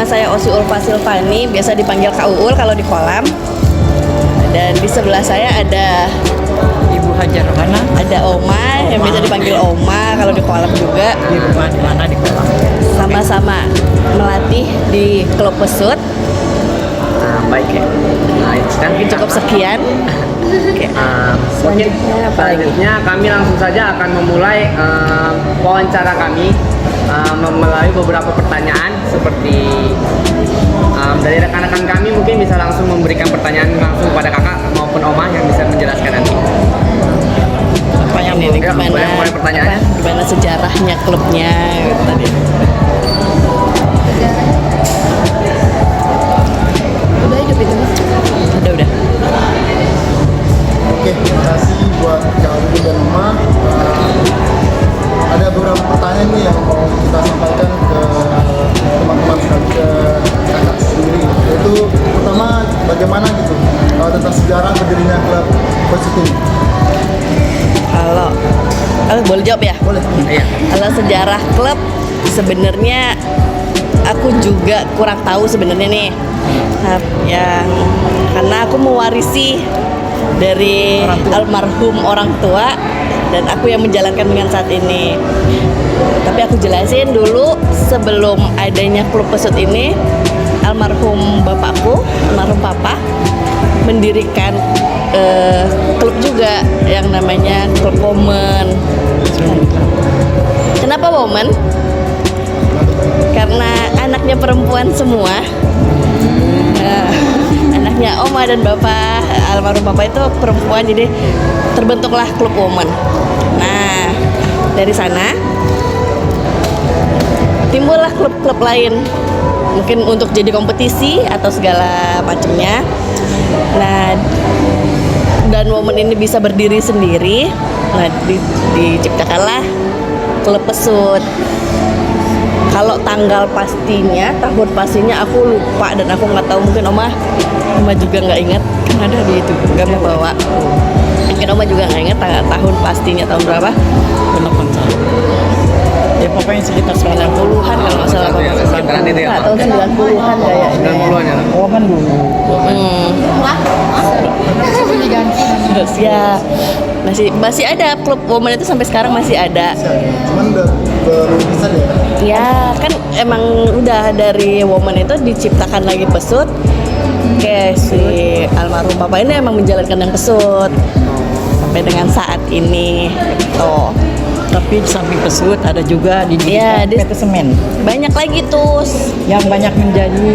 saya Osi Ulfa Silvani, biasa dipanggil Kak Uul kalau di kolam. Dan di sebelah saya ada Ibu Hajar Rohana ada Oma yang biasa dipanggil Oma kalau di kolam juga. di rumah di mana di kolam. Sama-sama melatih di klub pesut. Baik ya. Nah, Mungkin cukup sekian. Oke. Mungkin Selanjutnya apa lagi? selanjutnya kami langsung saja akan memulai wawancara kami melalui beberapa pertanyaan seperti dari rekan-rekan kami mungkin bisa langsung memberikan pertanyaan langsung kepada kakak maupun Oma yang bisa menjelaskan nanti. Apa yang Ini Ya, gimana, boleh mulai pertanyaan. gimana sejarahnya klubnya gitu tadi. Udah hidup itu Mas? Udah. Oke, terima kasih buat Kak Uul dan Oma. Ada beberapa pertanyaan nih yang mau kita sampaikan ke teman-teman sekali, ke kakak sendiri. Yaitu pertama, bagaimana gitu tentang sejarah berdirinya klub pesut ini? Kalau boleh jawab ya? Boleh. Iya. Kalau sejarah klub sebenarnya aku juga kurang tahu sebenarnya nih. Nah, yang karena aku mewarisi dari almarhum orang tua dan aku yang menjalankan dengan saat ini. Tapi aku jelasin dulu sebelum adanya klub pesut ini, almarhum bapakku, almarhum papa mendirikan klub juga yang namanya klub Women. Kenapa Women? Karena anaknya perempuan semua. Anaknya Oma dan Bapak, almarhum Bapak itu perempuan, jadi terbentuklah klub Women. Nah, dari sana timbullah klub-klub lain, mungkin untuk jadi kompetisi atau segala macamnya. Nah, dan Women ini bisa berdiri sendiri. Nah, diciptakanlah klub pesut. Kalau tanggal pastinya, tahun pastinya aku lupa dan aku nggak tahu, mungkin Oma juga nggak ingat, kan ada di itu nggak bawa. Mungkin Oma juga nggak ingat tahun pastinya tahun berapa. Ya pokoknya sekitar 90-an kalau nggak salah. Ya, sekitaran itu ya, Pak? Tahun 90-an kayaknya. 90-an ya. Woman dulu. Terus ya masih ada klub Women itu sampai sekarang masih ada. Cuman udah berpisah ya. Ya kan emang udah dari Women itu diciptakan lagi pesut. Kayak si almarhum papa ini emang menjalankan yang pesut sampai dengan saat ini gitu. Tapi di samping pesut ada juga di Iya, PT Semen Banyak lagi tuh. yang banyak menjadi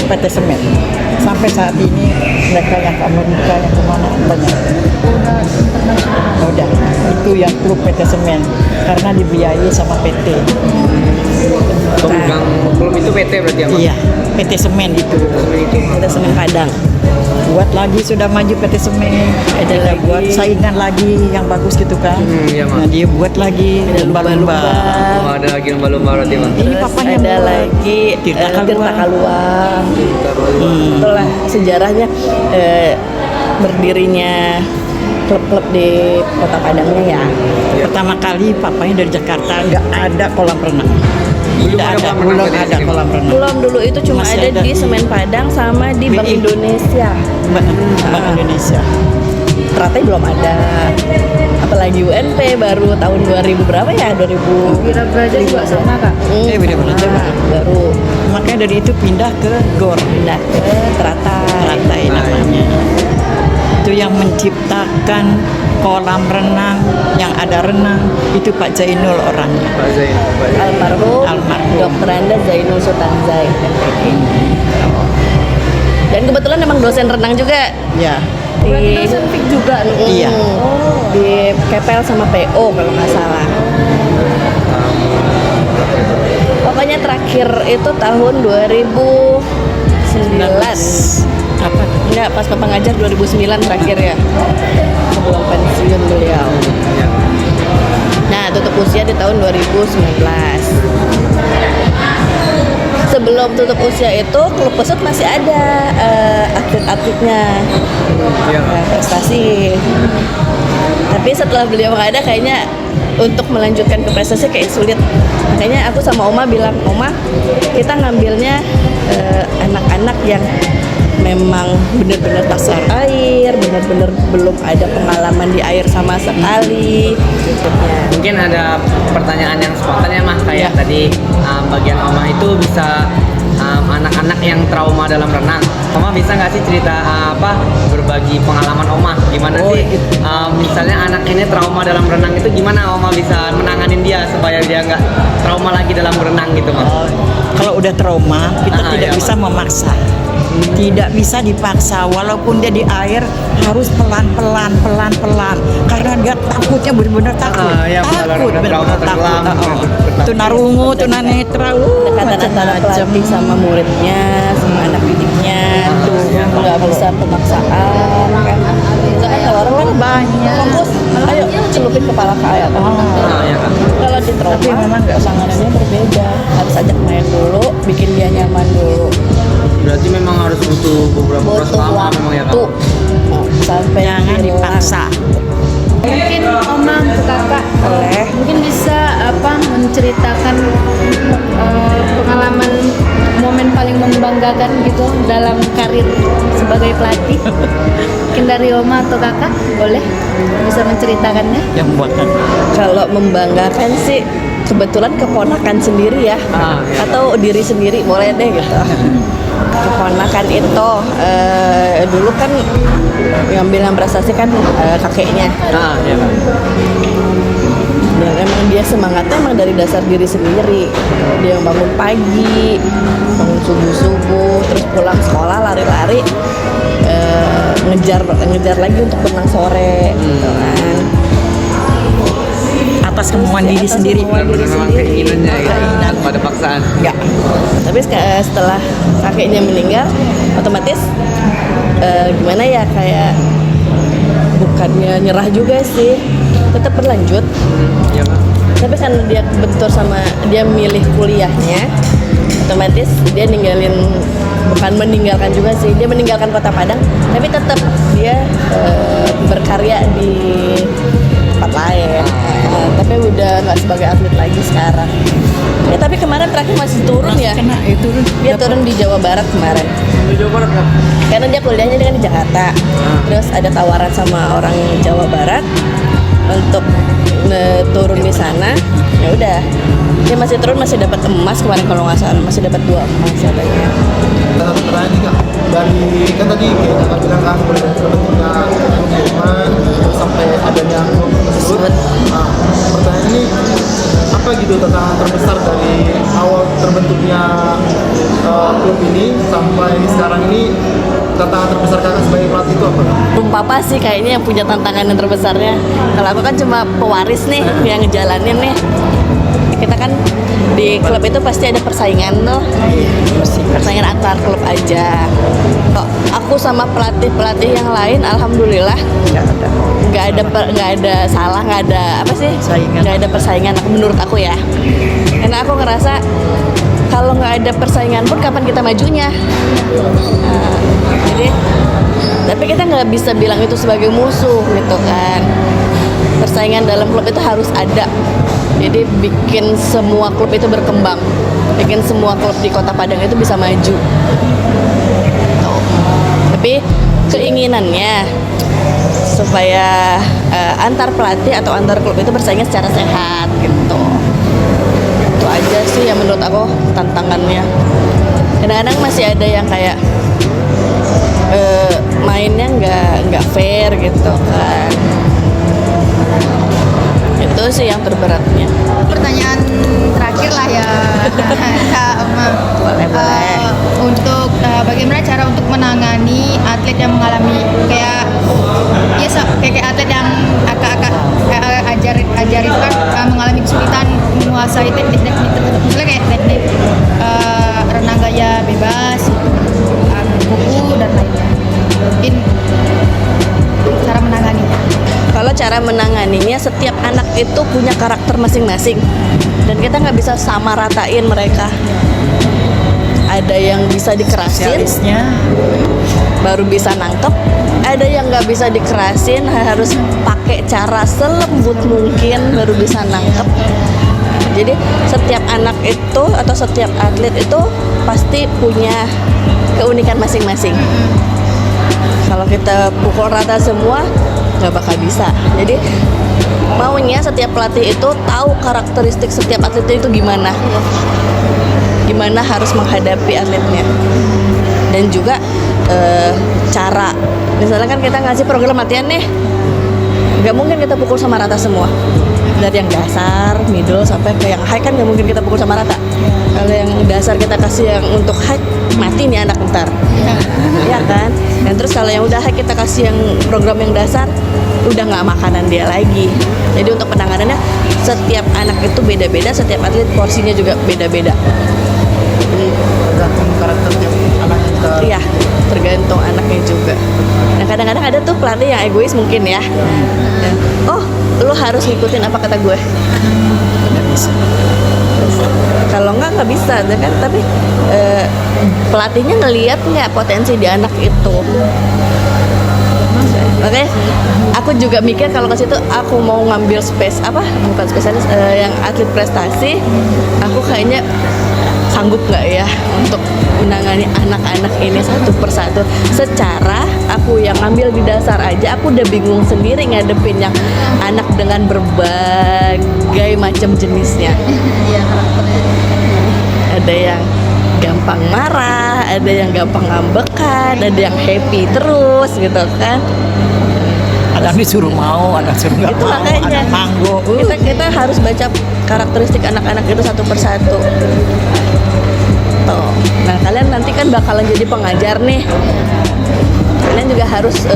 PT Semen. Sampai saat ini mereka yang ke Amerika, yang kemana banyak. Udah, itu yang klub PT Semen karena dibiayai sama PT. Pemegang klub itu PT berarti ya, Mas? Iya, PT Semen itu. Kita Semen Padang. Buat lagi sudah maju PT Semen, Ada kita lagi. buat saingan lagi yang bagus gitu kan. Iya, Mas. Nah dia buat lagi Ada lumba-lumba. Oh, ada lagi lomba-lomba berarti, Mas. Ini Terus papanya ada buat. lagi Tirta Kaluang. Kaluang. Itulah sejarahnya berdirinya klub-klub di Kota Padangnya ya. Pertama kali papanya dari Jakarta nggak ada kolam renang. Belum Tidak ada ada, kolam belum renang di ada sini. kolam renang. Belum, dulu itu cuma Masih ada ada di di Semen Padang sama di Bank BI. Indonesia. Bank Indonesia. Teratai belum ada. Apalagi UNP baru tahun 2000 berapa ya? 2000. Wira Braja juga sama kak. Wira Braja baru Makanya dari itu pindah ke GOR. pindah ke Teratai. Teratai namanya. Itu yang menciptakan kolam renang, yang ada renang, itu Pak Zainul orangnya. Pak Zain. Almarhum, Almarhum. Dr. Anda Zainul Sultan Zain. Dan kebetulan memang dosen renang juga Ya, di juga Iya. di Kepel sama PO kalau nggak salah. Pokoknya terakhir itu tahun 2009. apa tuh? Enggak, pas Papa ngajar 2009 terakhir ya. Sebelum pensiun beliau. Ya. Nah, tutup usia di tahun 2019. Sebelum tutup usia itu klub pesut masih ada atlet-atletnya, Iya, Kak. prestasi. Tapi setelah beliau nggak ada, kayaknya untuk melanjutkan ke prestasi kayak sulit. Makanya aku sama Oma bilang, Oma kita ngambilnya anak-anak yang memang benar-benar dasar air, benar-benar belum ada pengalaman di air sama sekali. Mungkin ada pertanyaan yang spontan ya Mah, kayak tadi bagian Oma itu bisa anak-anak yang trauma dalam renang. Oma bisa nggak sih cerita berbagi pengalaman Oma gimana sih misalnya anak ini trauma dalam renang itu gimana Oma bisa menanganin dia supaya dia nggak trauma lagi dalam berenang gitu Mah? Kalau udah trauma, kita tidak iya, bisa memaksa. Tidak bisa dipaksa, walaupun dia di air harus pelan-pelan, pelan-pelan. Karena dia takutnya benar-benar takut. Iya, Takut, benar-benar benar-benar tenggelam. takut. Tunarungu, tunanetra, Dekatan antara macam-macam. pelatih sama muridnya, sama anak didiknya, tuh nggak bisa pemaksaan kan. Misalkan kalau orang kan Banyak. fokus, ayo celupin kepala ke air. Iya kan? Kalau di trauma, Tapi memang nggak penanganannya berbeda. Harus ajak main dulu, bikin dia nyaman dulu. Berarti memang harus butuh beberapa proses Butuh lama memang ya waktu Kak? sampai Jangan hilang. dipaksa. Mungkin Oma untuk kakak Boleh. mungkin bisa menceritakan pengalaman momen paling membanggakan gitu dalam karir sebagai pelatih. Mungkin dari Oma atau kakak boleh bisa menceritakannya. Yang buatkan. Kalau membanggakan sih kebetulan keponakan sendiri ya, Iya. atau diri sendiri boleh deh gitu. Keponakan itu dulu kan yang prestasi kan kakeknya. Iya kan? Dan emang dia semangatnya emang dari dasar diri sendiri. Dia yang bangun pagi, bangun subuh-subuh, terus pulang sekolah lari-lari, ngejar lagi untuk berenang sore, gitu kan. Atas kemauan diri Atas sendiri. kemauan diri Memang sendiri. keinginannya gitu, tanpa ada paksaan. Enggak. Tapi setelah kakeknya meninggal, otomatis gimana ya, kayak bukannya nyerah juga sih, tetap berlanjut. Iya Kak? Tapi karena dia bentur sama dia milih kuliahnya, otomatis dia bukan meninggalkan juga sih, dia meninggalkan Kota Padang, tapi tetap dia berkarya di tempat lain. Tapi udah nggak sebagai atlet lagi sekarang. Ya tapi kemarin terakhir masih turun ya. Kena itu Dia turun di Jawa Barat kemarin. Di Jawa Barat Kak? Karena dia kuliahnya kan di Jakarta. Terus ada tawaran sama orang Jawa Barat untuk turun di sana. Ya udah. Dia masih turun, masih dapat emas kemarin kalau nggak salah, masih dapat 2 emas katanya. Satu pertanyaan nih Kak, dari kan tadi kayak kakak bilang kan mulai dari terbentuknya teman sampai adanya klub tersebut. Nah, pertanyaan ini apa gitu tantangan terbesar dari awal terbentuknya klub ini sampai sekarang ini, tantangan terbesar kakak sebagai pelatih itu apa Kak? Bung Papa sih kayaknya yang punya tantangan yang terbesarnya. Kalau aku kan cuma pewaris nih yang ngejalanin nih. Kita kan di klub itu pasti ada persaingan tuh. Persaingan antar klub aja. Kok aku sama pelatih-pelatih yang lain alhamdulillah nggak ada salah, nggak ada apa sih? Saingan. Nggak ada persaingan menurut aku ya. Karena aku ngerasa kalau nggak ada persaingan pun kapan kita majunya. Jadi tapi kita nggak bisa bilang itu sebagai musuh gitu kan. Persaingan dalam klub itu harus ada. Jadi bikin semua klub itu berkembang, bikin semua klub di Kota Padang itu bisa maju. Tuh. Tapi keinginannya supaya antar pelatih atau antar klub itu bersaing secara sehat gitu. Itu aja sih yang menurut aku tantangannya. Kadang-kadang masih ada yang kayak mainnya nggak fair gitu kan. Itu sih yang terberatnya. Pertanyaan terakhir lah ya Kak Oma. Boleh. Untuk bagaimana cara untuk menangani atlet yang mengalami kayak kayak atlet yang kakak ajarin kan mengalami kesulitan menguasai teknik misalnya kayak teknik renang gaya bebas, buku dan lainnya. Mungkin cara menanganinya. Kalau cara menanganinya, setiap anak itu punya karakter masing-masing dan kita nggak bisa sama ratain mereka. Ada yang bisa dikerasin, Spesialisnya baru bisa nangkep, ada yang nggak bisa dikerasin, harus pakai cara selembut mungkin baru bisa nangkep. Jadi setiap anak itu atau setiap atlet itu pasti punya keunikan masing-masing. Kalau kita pukul rata semua nggak bakal bisa. Jadi maunya setiap pelatih itu tahu karakteristik setiap atletnya itu gimana harus menghadapi atletnya, dan juga cara. Misalnya kan kita ngasih program latihan nih, nggak mungkin kita pukul sama rata semua. Dari yang dasar, middle sampai ke yang high kan nggak mungkin kita pukul sama rata. Kalau yang dasar kita kasih yang untuk high, mati nih anak ntar, ya kan? Dan terus kalau yang udah high kita kasih yang program yang dasar, udah nggak makanan dia lagi. Jadi untuk penanganannya setiap anak itu beda-beda, setiap atlet porsinya juga beda-beda. Tergantung karakter tiap anak kita. Iya, tergantung anaknya juga. Nah kadang-kadang ada tuh pelatih yang egois mungkin ya. Oh, lo harus ngikutin apa kata gue. Kalau nggak bisa, kan? Tapi pelatihnya ngelihat nggak potensi di anak itu. Oke, aku juga mikir kalau ke situ aku mau ngambil bukan spesialis yang atlet prestasi, aku kayaknya sanggup nggak ya untuk menangani anak-anak ini satu persatu. Secara aku yang ngambil di dasar aja, aku udah bingung sendiri ngadepin yang anak dengan berbagai macam jenisnya. Ada yang gampang marah, ada yang gampang ngambekan, ada yang happy terus gitu kan. Ada yang disuruh mau, ada yang disuruh nggak Itu mau, ada makanya yang manggo. kita harus baca karakteristik anak-anak itu satu persatu. Tuh. Nah kalian nanti kan bakalan jadi pengajar nih. Kalian juga harus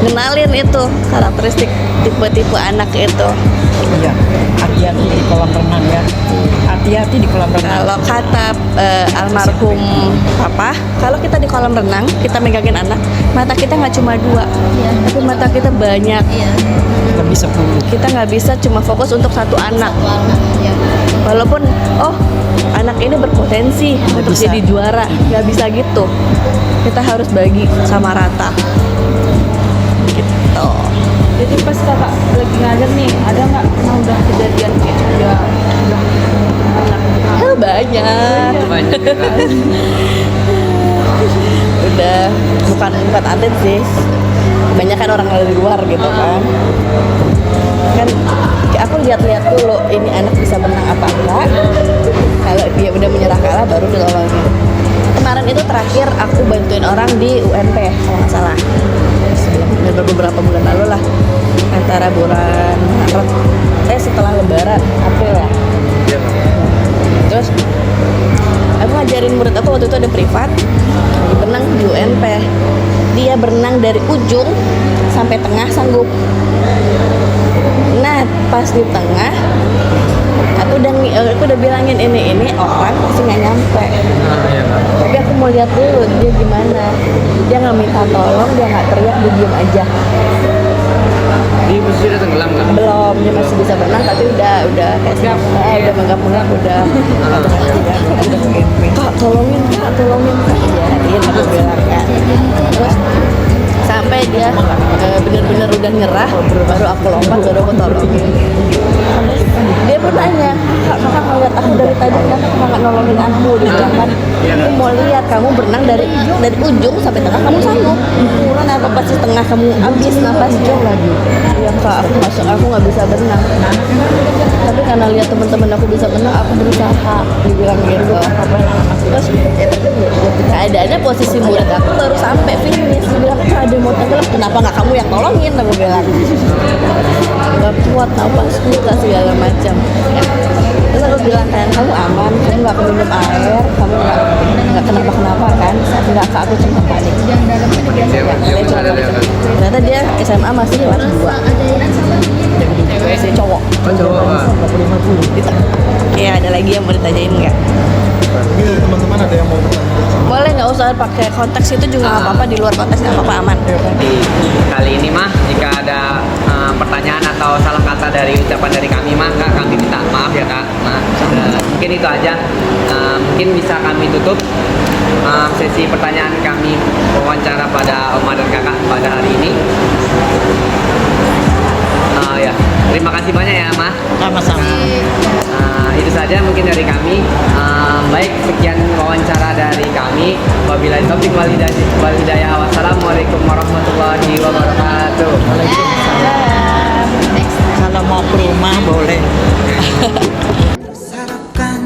ngenalin itu karakteristik tipe-tipe anak itu. Iya, hati-hati di kolam renang ya. Hati-hati di kolam renang. Kalau kata almarhum papa, kalau kita di kolam renang, kita megangin anak, mata kita nggak cuma dua, tapi mata kita banyak. Lebih 10. Kita nggak bisa cuma fokus untuk satu anak. Walaupun anak ini berpotensi untuk bisa. jadi juara, nggak bisa gitu. Kita harus bagi sama rata. Gitu. Jadi pas kakak lagi ngajar nih, ada nggak udah kejadian kayak udah Banyak. Banyak ya, Kak. Udah bukan atlet sih, kebanyakan orang dari luar gitu kan. Aku lihat-lihat dulu ini anak bisa menang apa enggak. Kalau dia udah menyerah kalah baru ditolongin. Kemarin itu terakhir aku bantuin orang di UNP kalau nggak salah, beberapa bulan lalu lah, antara bulan Maret setelah Lebaran April ya. Iya, Kak. Terus aku ngajarin murid aku waktu itu ada privat berenang di UNP. Dia berenang dari ujung sampai tengah sanggup. Nah pas di tengah aku udah bilangin ini orang pasti nggak nyampe. Iya, Kak. Tapi aku mau lihat dulu dia gimana. Dia nggak minta tolong, dia nggak teriak, dia diem aja. Di posisi udah tenggelam nggak? Belum, dia masih bisa berenang tapi udah kayak udah menggap-menggap udah. Kak tolongin kak. Iya aku bilang kan. Terus sampai dia bener-bener udah nyerah, baru aku lompat, baru aku tolongin. Dia pun nanya, kakak ngeliat aku dari tadi kenapa kakak nolongin aku? Dia bilang kan, aku mau lihat kamu berenang dari ujung sampai tengah kamu sanggup. Kenapa pas di tengah kamu habis napasnya lagi? Iya kak, aku nggak bisa berenang. Tapi karena lihat teman-teman aku bisa berenang, aku berusaha. Dibilang gitu. Terus keadaannya posisi murid aku baru sampai finish. Dia bilang kan ada mau tenggelam, kenapa nggak kamu yang tolongin? Aku bilang nggak kuat napas susah segala macam. Terus aku bilang kan kamu aman, kamu nggak minum air, kamu nggak kenapa kan? Nggak kak, aku cuma panik. Ternyata dia SMA masih kelas 2. Masih cowok. Oh, cowok, Kak. Oke, ada lagi yang mau ditanyain nggak? Ini teman-teman ada yang mau bertanya? Boleh, nggak usah pakai konteks itu juga nggak apa-apa, di luar konteks nggak apa-apa, aman. Di kali ini mah jika ada pertanyaan atau salah kata dari ucapan dari kami mah Kak, kami minta maaf ya Kak. Nah, mungkin itu aja. Mungkin bisa kami tutup. sesi pertanyaan kami wawancara pada Oma dan Kakak pada hari ini. Ya, terima kasih banyak ya, Ma. Sama-sama. Itu saja mungkin dari kami. Baik, sekian wawancara dari kami. Wabillahi taufiq wal hidayah. Wassalamualaikum warahmatullahi wabarakatuh. Kalau mau ke rumah boleh. Harapkan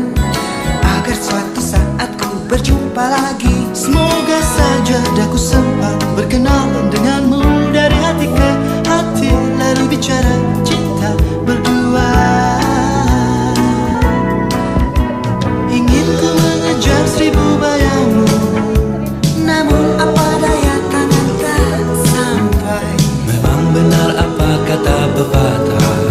agar suatu saat ku berjumpa lagi. Semoga saja daku sempat berkenalan denganmu dari hati ke hati, lalu bicara cinta berdua. Ingin ku mengejar 1000 bayangmu, namun apa daya tangan tak sampai. Memang benar apa kata pepatah,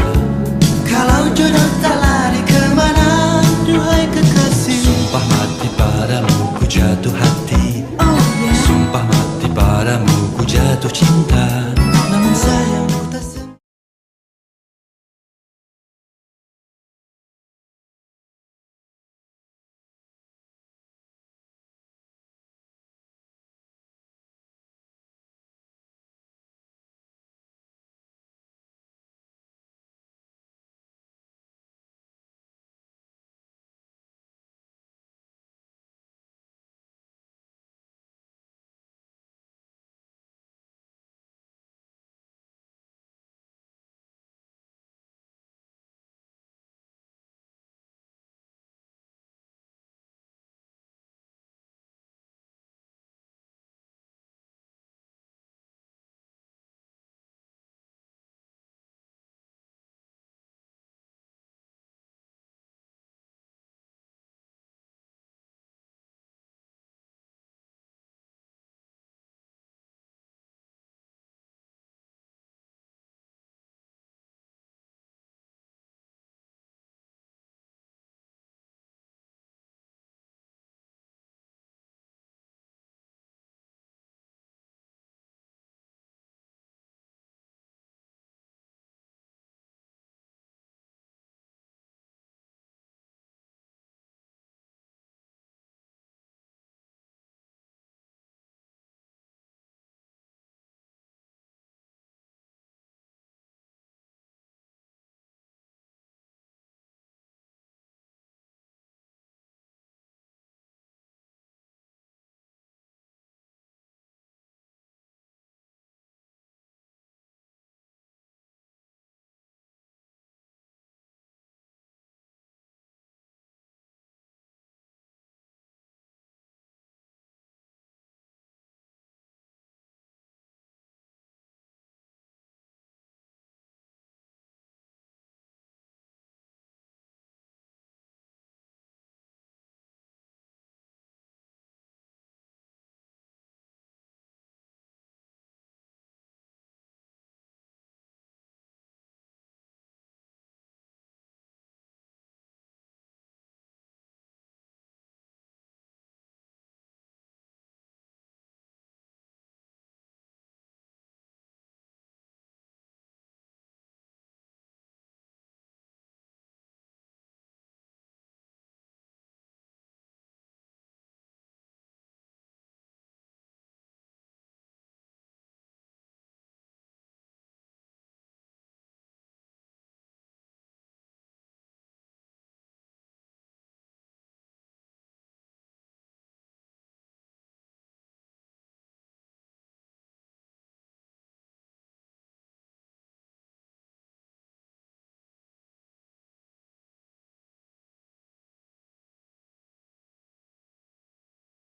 Kalau jodoh tak lari kemana, duhai kekasih. sumpah mati padamu ku jatuh hati, Oh yeah. sumpah mati padamu ku jatuh cinta. Namun sayang